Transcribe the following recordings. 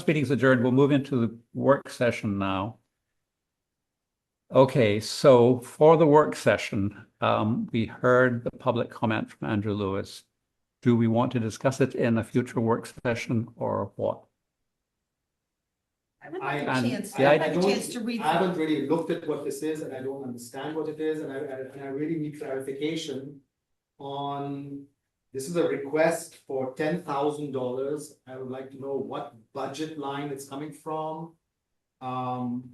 meeting's adjourned. We'll move into the work session now. Okay, so for the work session, we heard the public comment from Andrew Lewis. Do we want to discuss it in a future work session or what? I would like a And chance, the I'd idea- like a chance to read. I haven't really looked at what this is and I don't understand what it is and I really need clarification on, this is a request for $10,000. I would like to know what budget line it's coming from.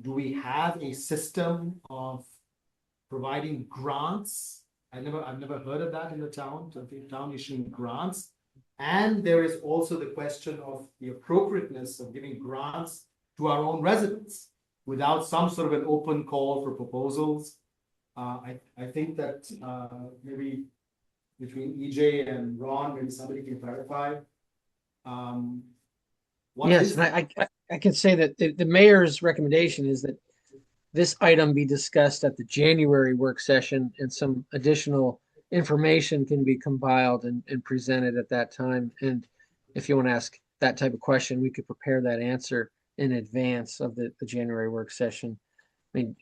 Do we have a system of providing grants? I've never heard of that in the town, the town issuing grants. And there is also the question of the appropriateness of giving grants to our own residents without some sort of an open call for proposals. I think that maybe between EJ and Ron, maybe somebody can clarify. Yes, and I can say that the mayor's recommendation is that this item be discussed at the January work session and some additional information can be compiled and presented at that time. And if you want to ask that type of question, we could prepare that answer in advance of the January work session. I mean,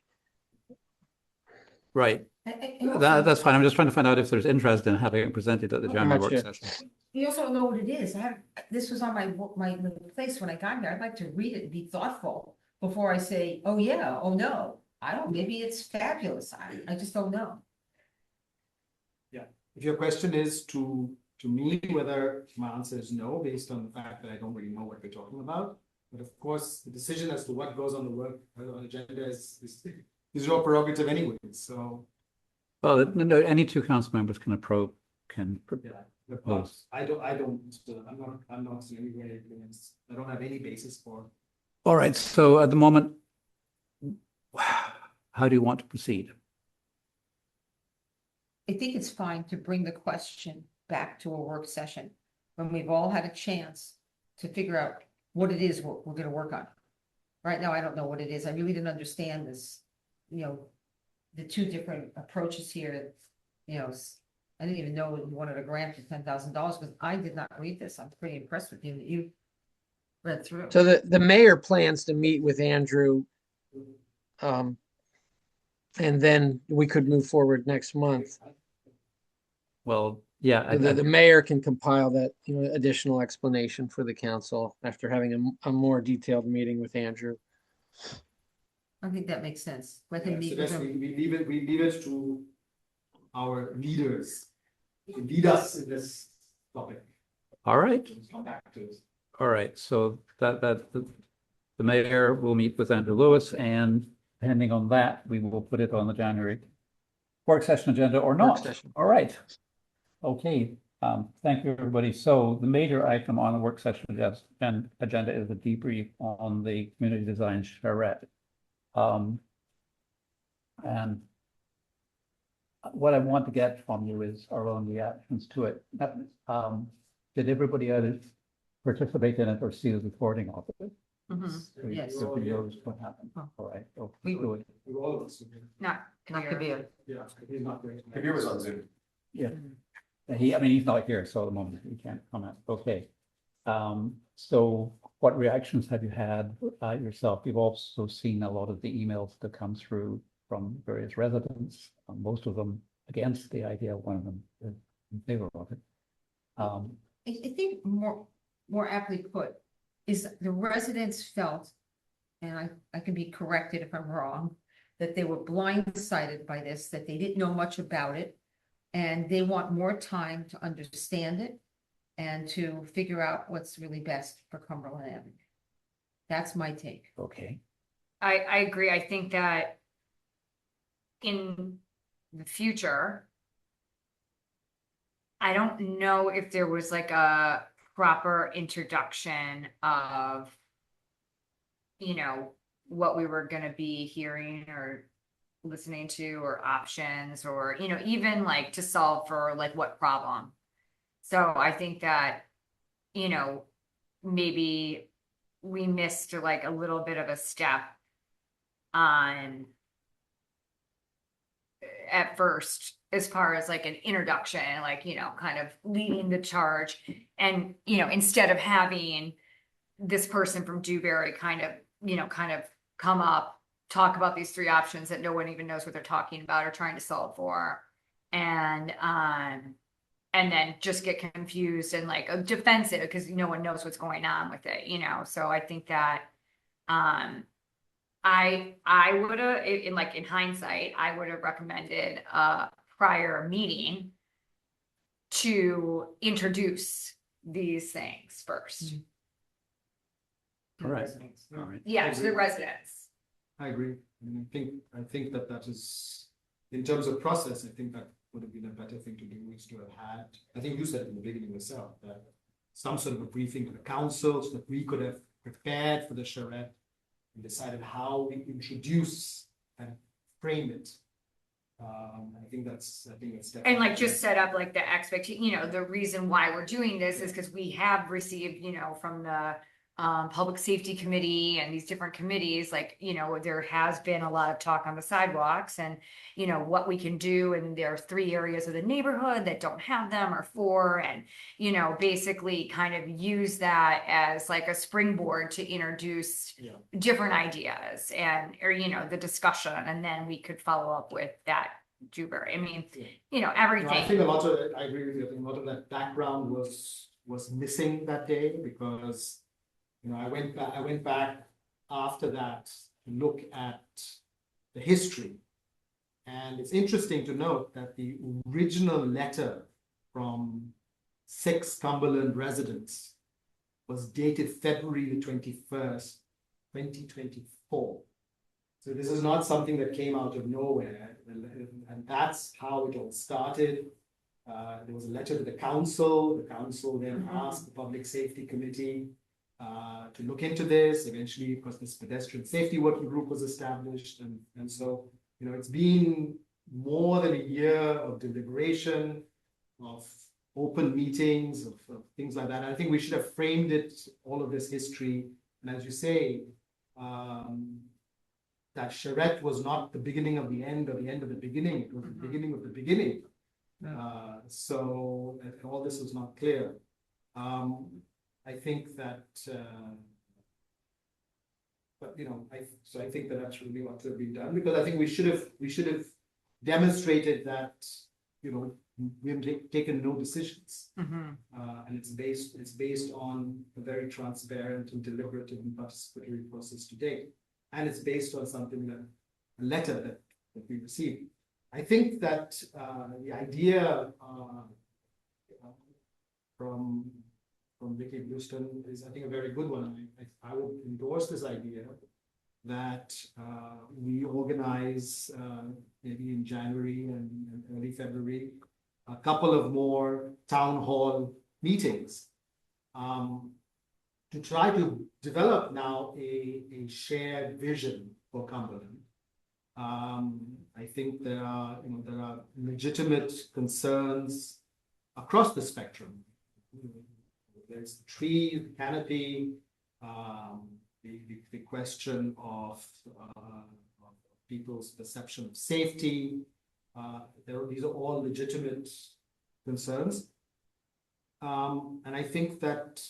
Right. And also, That's fine. I'm just trying to find out if there's interest in having it presented at the January work Gotcha. session. we also don't know what it is. This was on my place when I got here. I'd like to read it and be thoughtful before I say, oh yeah, oh no. I don't, maybe it's fabulous. I just don't know. If your question is to me, whether my answer is no, based on the fact that I don't really know what we're talking about. But of course, the decision as to what goes on the work on the agenda is your prerogative anyway, so. Well, no, any two council members can Yeah, but I'm not in any way against, I don't have any basis for. All right, so at the moment, how do you want to proceed? I think it's fine to bring the question back to a work session when we've all had a chance to figure out what it is we're gonna work on. Right now, I don't know what it is. I really didn't understand this, the two different approaches here. I didn't even know you wanted a grant for $10,000 because I did not read this. I'm pretty impressed with you that you read through. so the mayor plans to meet with Andrew. And then we could move forward next month. Well, yeah, The mayor can compile that, additional explanation for the council after having a more detailed meeting with Andrew. I think that makes sense. Let Yeah, him meet so with that's, him. we leave it to our leaders to lead us in this topic. all right. Let's come back to it. All right, so the mayor will meet with Andrew Lewis, and depending on that, we will put it on the January work session agenda or not. session. All right. Okay, thank you, everybody. So the major item on the work session agenda is the debrief on the community design charrette. And what I want to get from you is our own reactions to it. Did everybody else participate in it or see the recording of it? Mhm. Yes. The videos, what happened? Oh. All right. Okay, We- good. We all of us. Not Kabir. Yeah, he's not great. Kabir was on Zoom. Yeah. He's not here, so at the moment he can't comment. Okay. So what reactions have you had yourself? You've also seen a lot of the emails that come through from various residents, most of them against the idea, one of them is in favor of it. I think more aptly put, is the residents felt, and I can be corrected if I'm wrong, that they were blindsided by this, that they didn't know much about it. And they want more time to understand it and to figure out what's really best for Cumberland Avenue. That's my take. Okay. I agree. I think that in the future, I don't know if there was like a proper introduction of, what we were gonna be hearing or listening to, or options, or, even like to solve for like what problem. So I think that, maybe we missed like a little bit of a step on at first, as far as like an introduction, like, kind of leading the charge. And, instead of having this person from Dewberry kind of come up, talk about these three options that no one even knows what they're talking about or trying to solve for. And then just get confused and like defensive because no one knows what's going on with it, So I think that I would have in hindsight, I would have recommended a prior meeting to introduce these things first. All right. All right. Yeah, to the residents. I agree. I think that is, in terms of process, I think that would have been a better thing to do, is to have had, I think you said in the beginning yourself, that some sort of a briefing to the council so that we could have prepared for the charrette and decided how we introduce and frame it. I think that's definitely. And like just set up like the expectation, the reason why we're doing this is because we have received, from the public safety committee and these different committees, like, there has been a lot of talk on the sidewalks and, what we can do. And there are 3 areas of the neighborhood that don't have them or 4, and, basically kind of use that as like a springboard to introduce different ideas or, the discussion. And then we could follow up with that Dewberry. I mean, everything. I think I agree with you. I think a lot of that background was missing that day because, I went back after that to look at the history. And it's interesting to note that the original letter from 6 Cumberland residents was dated February the 21st, 2024. So this is not something that came out of nowhere. And that's how it all started. There was a letter to the council. The council then asked the Public Safety Committee to look into this. Eventually, of course, this pedestrian safety working group was established. And so, it's been more than a year of deliberation, of open meetings, of things like that. I think we should have framed it, all of this history. And as you say, that charrette was not the beginning of the end or the end of the beginning. It was the beginning of the beginning. So all this was not clear. I think that, I think that that's really what could be done, because I think we should have demonstrated that, we have taken no decisions, and it's based on a very transparent and deliberative and participatory process to date, and it's based on a letter that we received. I think that the idea from Vicky Blueston is, I think, a very good one. I would endorse this idea that we organize maybe in January and early February a couple of more town hall meetings to try to develop now a shared vision for Cumberland. I think there are legitimate concerns across the spectrum. There's the tree, the canopy, the question of people's perception of safety. These are all legitimate concerns. And I think that,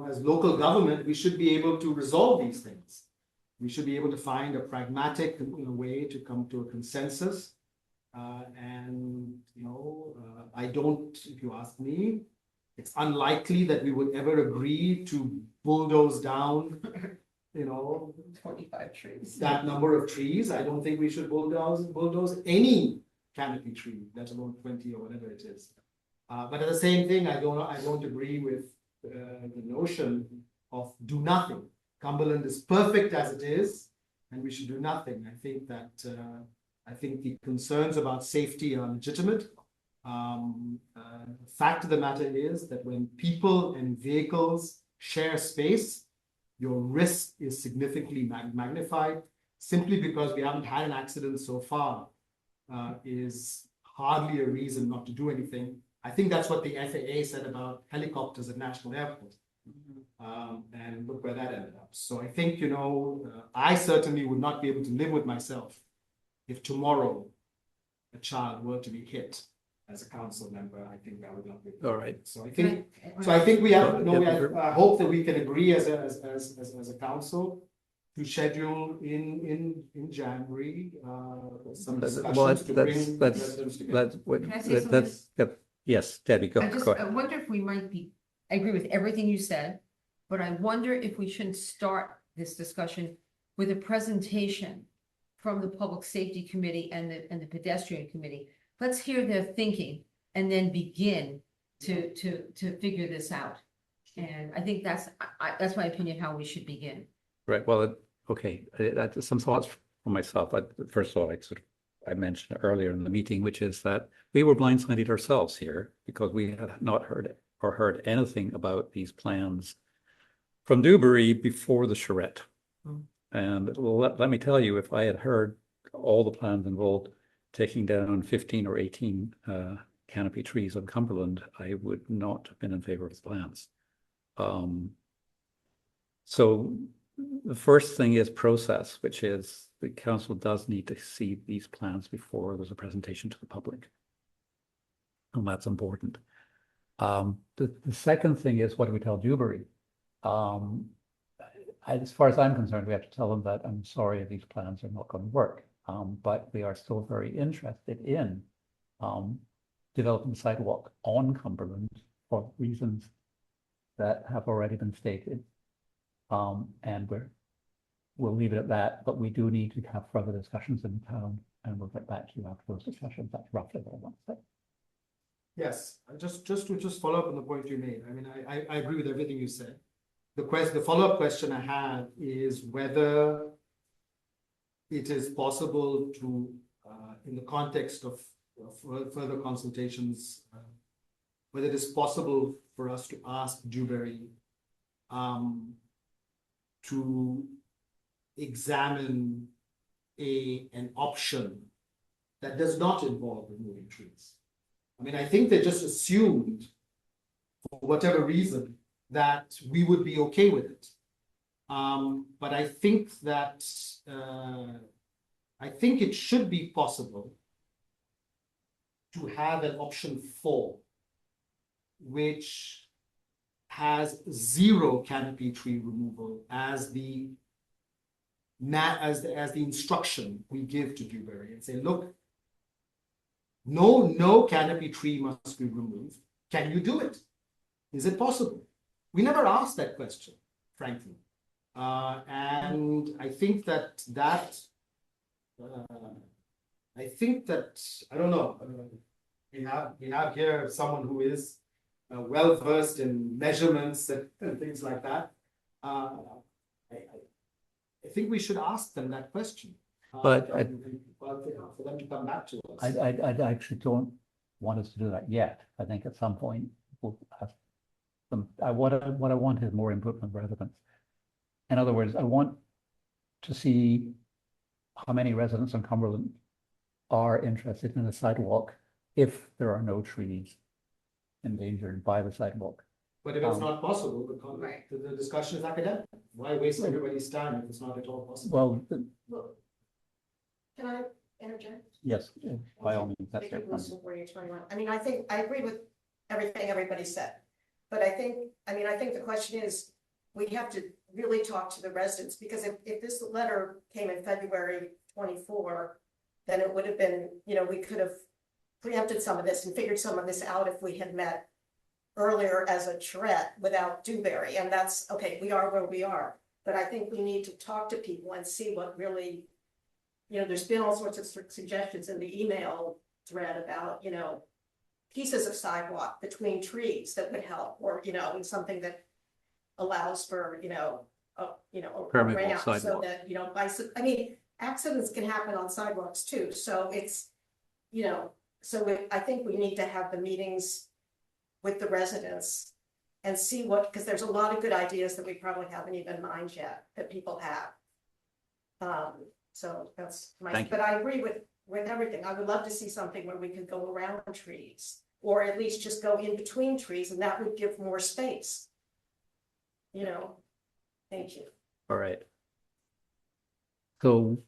as local government, we should be able to resolve these things. We should be able to find a pragmatic way to come to a consensus. I don't, if you ask me, it's unlikely that we would ever agree to bulldoze down, 25 trees. that number of trees. I don't think we should bulldoze any canopy tree, let alone 20 or whatever it is. But at the same thing, I don't agree with the notion of do nothing. Cumberland is perfect as it is, and we should do nothing. I think that the concerns about safety are legitimate. Fact of the matter is that when people and vehicles share space, your risk is significantly magnified. Simply because we haven't had an accident so far is hardly a reason not to do anything. I think that's what the FAA said about helicopters at National Airport. And look where that ended up. So I think, I certainly would not be able to live with myself if tomorrow a child were to be hit as a council member, I think that would not be. All right. So I think we have, no, I hope that we can agree as a council to schedule in January, some Well, discussions to bring that's, residents together. Can I say something? Yes, Debbie, go I ahead. wonder if we might be, I agree with everything you said, but I wonder if we shouldn't start this discussion with a presentation from the Public Safety Committee and the Pedestrian Committee. Let's hear their thinking and then begin to figure this out. And I think that's my opinion, how we should begin. Right, well, okay, that's some thoughts for myself. First of all, I mentioned earlier in the meeting, which is that we were blindsided ourselves here because we had not heard anything about these plans from Dewberry before the charrette. And let me tell you, if I had heard all the plans involved taking down 15 or 18 canopy trees on Cumberland, I would not have been in favor of the plans. So the first thing is process, which is the council does need to see these plans before there's a presentation to the public. And that's important. The second thing is, what do we tell Dewberry? As far as I'm concerned, we have to tell them that I'm sorry, these plans are not going to work. But we are still very interested in developing the sidewalk on Cumberland for reasons that have already been stated. And we'll leave it at that, but we do need to have further discussions in town, and we'll get back to you after those discussions. That's roughly what I want to say. Yes, just to follow up on the point you made, I mean, I agree with everything you said. The follow-up question I have is whether it is possible to, in the context of further consultations, whether it is possible for us to ask Dewberry to examine an option that does not involve removing trees. I mean, I think they just assumed, for whatever reason, that we would be okay with it. But I think that it should be possible to have an option 4, which has 0 canopy tree removal as the instruction we give to Dewberry, and say, look, no canopy tree must be removed. Can you do it? Is it possible? We never asked that question, frankly. And I think that I don't know. We have here someone who is well versed in measurements and things like that. I think we should ask them that question. But for them to come back to us. I actually don't want us to do that yet. I think at some point we'll have some. What I want is more input from residents. In other words, I want to see how many residents on Cumberland are interested in a sidewalk if there are no trees endangered by the sidewalk. But if it's not possible, Right. the discussion is academic. Why waste everybody's time if it's not at all possible? Well, Well, can I interject? yes, by all means, that's Thank you, it. Melissa, 4021. I mean, I think, I agree with everything everybody said. But I think the question is, we have to really talk to the residents, because if this letter came in February 24, then it would have been, we could have preempted some of this and figured some of this out if we had met earlier as a charrette without Dewberry. And that's, okay, we are where we are. But I think we need to talk to people and see what really, there's been all sorts of suggestions in the email thread about, pieces of sidewalk between trees that would help, or, and something that allows for, a Permeable ramp so sidewalk. that, accidents can happen on sidewalks too. So it's, I think we need to have the meetings with the residents and see because there's a lot of good ideas that we probably haven't even mined yet that people have. So that's Thank you. but I agree with everything. I would love to see something where we could go around trees, or at least just go in between trees, and that would give more space. Thank you. All right. So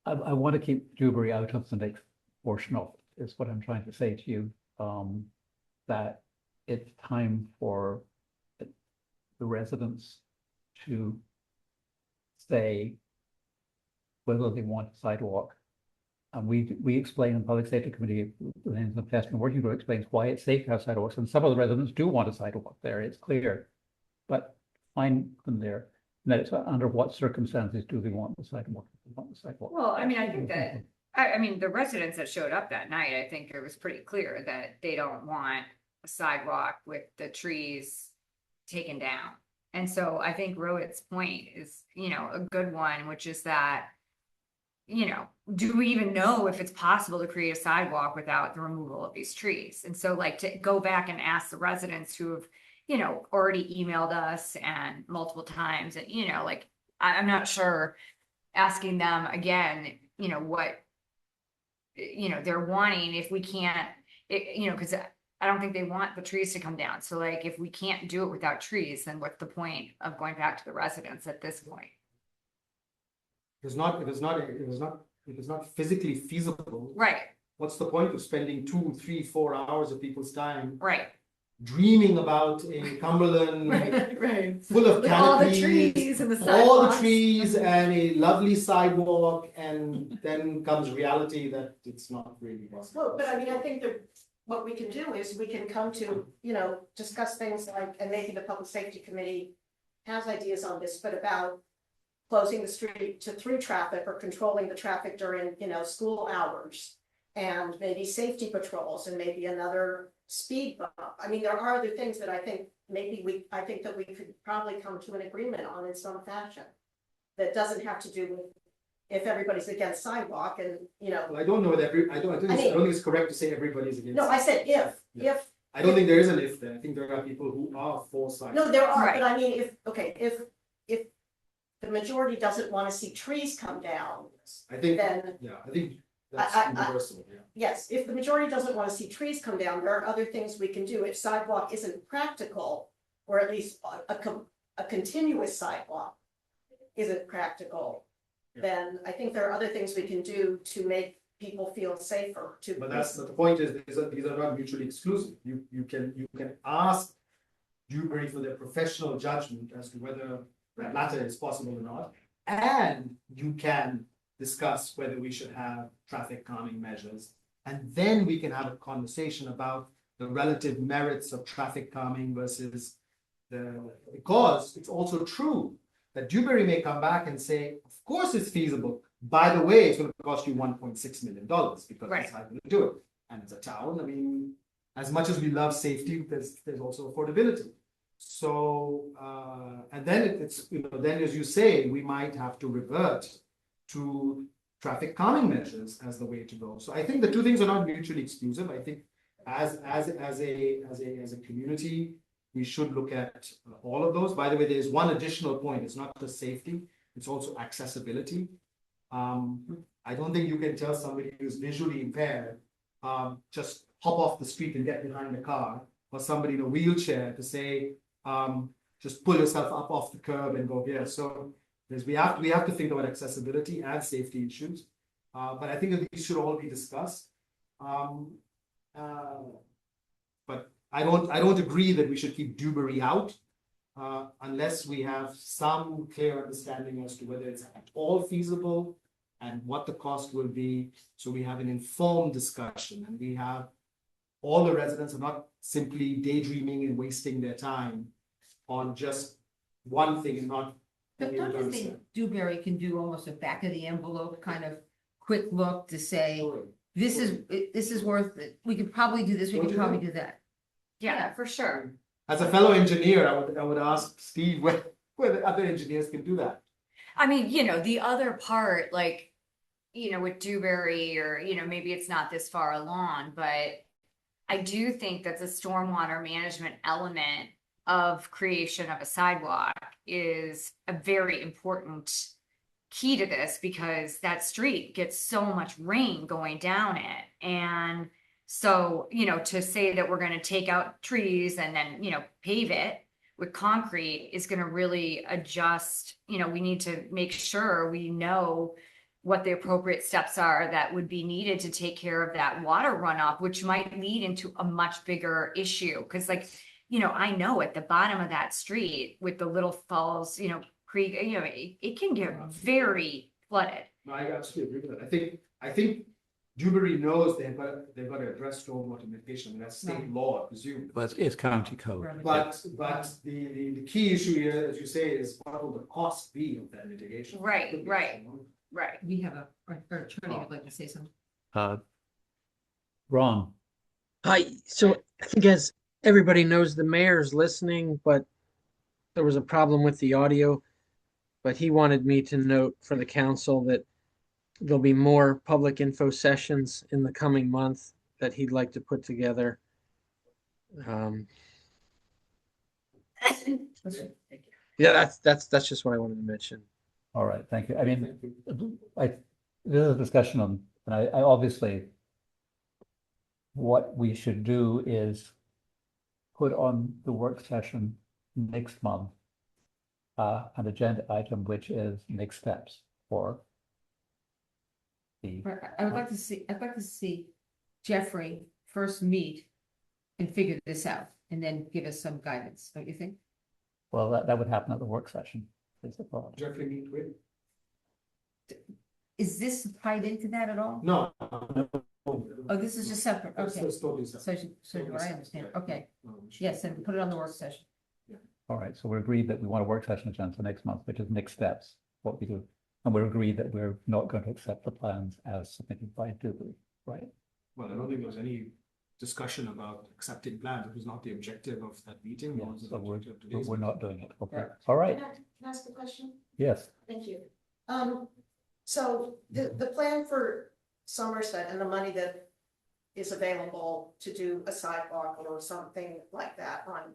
I want to keep Dewberry out of the next portion of is what I'm trying to say to you, that it's time for the residents to say whether they want a sidewalk. And we explain in Public Safety Committee, in the past, and working group explains why it's safe to have sidewalks, and some of the residents do want a sidewalk there, it's clear. But find them there, and that it's under what circumstances do they want the sidewalk? They want the sidewalk. Well, I mean, I think that, I mean, the residents that showed up that night, I think it was pretty clear that they don't want a sidewalk with the trees taken down. And so I think Rohit's point is, you know, a good one, which is that, you know, do we even know if it's possible to create a sidewalk without the removal of these trees? And so like to go back and ask the residents who have, you know, already emailed us and multiple times, and, you know, like, I'm not sure asking them again, you know, what, you know, they're wanting, if we can't, you know, because I don't think they want the trees to come down. So like, if we can't do it without trees, then what's the point of going back to the residents at this point? If it's not physically feasible, Right, what's the point of spending 2, 3, 4 hours of people's time right. dreaming about a Cumberland Right. full of With all the canopies, trees and the all the sidewalks. trees and a lovely sidewalk, and then comes reality that it's not really possible. Well, but I mean, I think that what we can do is we can come to, you know, discuss things like, and maybe the Public Safety Committee has ideas on this, but about closing the street to through traffic or controlling the traffic during, you know, school hours. And maybe safety patrols and maybe another speed bump. I mean, there are other things that I think I think that we could probably come to an agreement on in some fashion. That doesn't have to do with if everybody's against sidewalk and, you know, Well, I don't know whether I don't think it's correct to say everybody's against. no, I said Yeah. if, I don't think there is an if there. I think there are people who are for sidewalks. no, there are, Right. but I mean, if the majority doesn't want to see trees come down, I think, then yeah, I think that's I- universal, yeah. yes, if the majority doesn't want to see trees come down, there are other things we can do. If sidewalk isn't practical, or at least a continuous sidewalk isn't practical, Yeah. then I think there are other things we can do to make people feel safer to. But the point is, these are not mutually exclusive. You can ask Dewberry for their professional judgment as to whether that latter is possible or not. And you can discuss whether we should have traffic calming measures. And then we can have a conversation about the relative merits of traffic calming versus because it's also true that Dewberry may come back and say, of course it's feasible. By the way, it's going to cost you $1.6 million because that's how you're going to do it. And as a town, I mean, as much as we love safety, there's also affordability. So, and then it's, you know, then as you say, we might have to revert to traffic calming measures as the way to go. So I think the two things are not mutually exclusive. I think as a community, we should look at all of those. By the way, there's one additional point. It's not just safety, it's also accessibility. I don't think you can tell somebody who's visually impaired, just hop off the street and get behind a car, or somebody in a wheelchair to say, just pull yourself up off the curb and go here. So we have to think about accessibility and safety issues. But I think that these should all be discussed. But I don't agree that we should keep Dewberry out unless we have some clear understanding as to whether it's at all feasible and what the cost will be. So we have an informed discussion and we have all the residents are not simply daydreaming and wasting their time on just one thing and not. But don't you think Dewberry can do almost a back of the envelope kind of quick look to say, this is worth it, we could probably do this, we Don't could you probably think? do that. Yeah, for sure. As a fellow engineer, I would ask Steve whether other engineers can do that. I mean, you know, the other part, like, you know, with Dewberry or, you know, maybe it's not this far along, but I do think that the stormwater management element of creation of a sidewalk is a very important key to this because that street gets so much rain going down it. And so, you know, to say that we're going to take out trees and then, you know, pave it with concrete is going to really adjust, you know, we need to make sure we know what the appropriate steps are that would be needed to take care of that water runoff, which might lead into a much bigger issue. Cause like, you know, I know at the bottom of that street with the Little Falls, you know, creek, you know, it can get very flooded. No, I absolutely agree with that. I think Dewberry knows they've got to address stormwater mitigation, and that's state law, I presume. But it's county code. But the key issue here, as you say, is what will the cost be of that mitigation? Right, Could be right. someone- Right. We have our attorney would like to say something. Ron, So I think as everybody knows, the mayor's listening, but there was a problem with the audio. But he wanted me to note for the council that there'll be more public info sessions in the coming month that he'd like to put together. Yeah, that's just what I wanted to mention. all right, thank you. I mean, there's a discussion on, and I obviously, what we should do is put on the work session next month, an agenda item, which is next steps for the, I'd like to see Jeffrey first meet and figure this out and then give us some guidance, don't you think? well, that would happen at the work session, is the thought. Jeffrey meet with? Is this tied into that at all? No. Oh, this is just separate, okay. It's totally separate. So do I understand, okay, Yes. yes, and put it on the work session. All right, so we agreed that we want a work session agenda for next month, which is next steps, what we do. And we're agreed that we're not going to accept the plans as submitted by Dewberry, right? Well, I don't think there was any discussion about accepting plans. It was not the objective of that meeting. Yeah, nor was it so the objective of But today's we're meeting. not doing it, okay, Yeah. all right, Can I ask a question? yes. Thank you. So the plan for Somerset and the money that is available to do a sidewalk or something like that on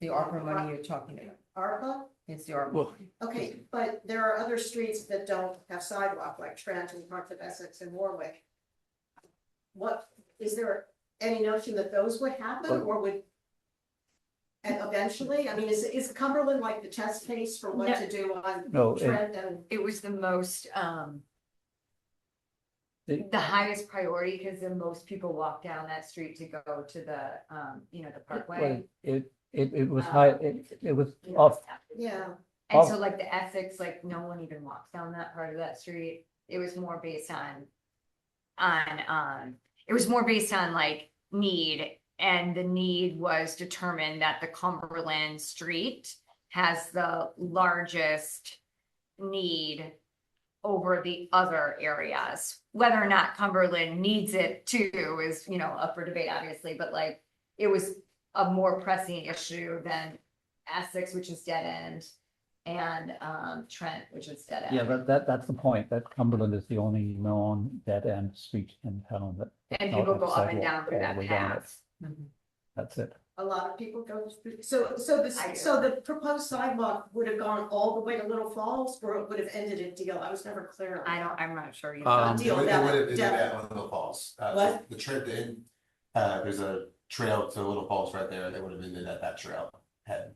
The ARPA money you're talking about, ARPA? it's the ARPA. Well, Okay, but there are other streets that don't have sidewalk, like Trent and parts of Essex and Warwick. What, is there any notion that those would happen or would? And eventually, I mean, is Cumberland like the test case for what No. to do on No, Trent and? It was the most, it- the highest priority because the most people walk down that street to go to the, you know, the well, parkway. it was high, it was off, Yeah, And so like the Essex, like no one even walks down that part of that street. It was more based on, it was more based on like need. And the need was determined that the Cumberland Street has the largest need over the other areas. Whether or not Cumberland needs it too is, you know, up for debate, obviously, but like it was a more pressing issue than Essex, which is dead end, and Trent, which is dead end. yeah, that's the point, that Cumberland is the only known dead end street in town that. And does not people have go up and sidewalk down through all the that way down it. path. Mhm. That's it. a lot of people go through, I so do. the proposed sidewalk would have gone all the way to Little Falls, or it would have ended at Deal? I was never clear on that. I'm not sure. either. Um, Deal, It would that- have ended that- at Little Falls. What? The trip in, there's a trail to Little Falls right there, and they would have ended at that trail head.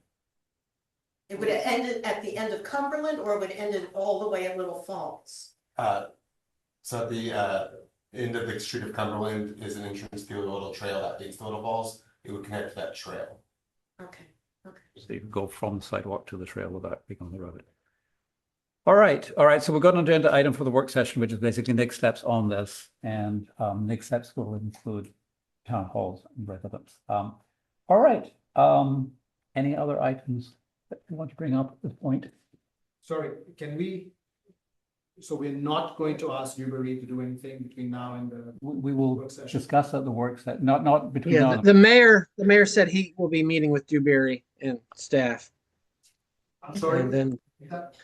It would have ended at the end of Cumberland, or it would have ended all the way at Little Falls? So at the end of the street of Cumberland is an entrance to a little trail that leads to Little Falls. It would connect to that trail. Okay. So you can go from the sidewalk to the trail without being on the road. All right, so we've got an agenda item for the work session, which is basically next steps on this, and next steps will include town halls and residents. All right, any other items that you want to bring up at this point? Sorry, so we're not going to ask Dewberry to do anything between now and the We will work session? discuss at the work set, not between now Yeah, and. the mayor said he will be meeting with Dewberry and staff. I'm sorry. And then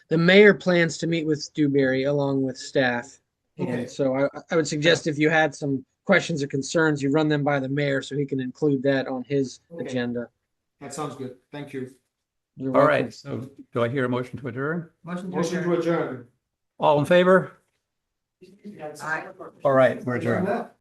the mayor plans to meet with Dewberry along with staff. Okay. And so I would suggest if you had some questions or concerns, you run them by the mayor so he can include that on his Okay. agenda. That sounds good. Thank you. You're All welcome. right, so do I hear a motion to adjourn? Motion to Motion to adjourn. adjourn. All in favor? Aye. All right, we're adjourned.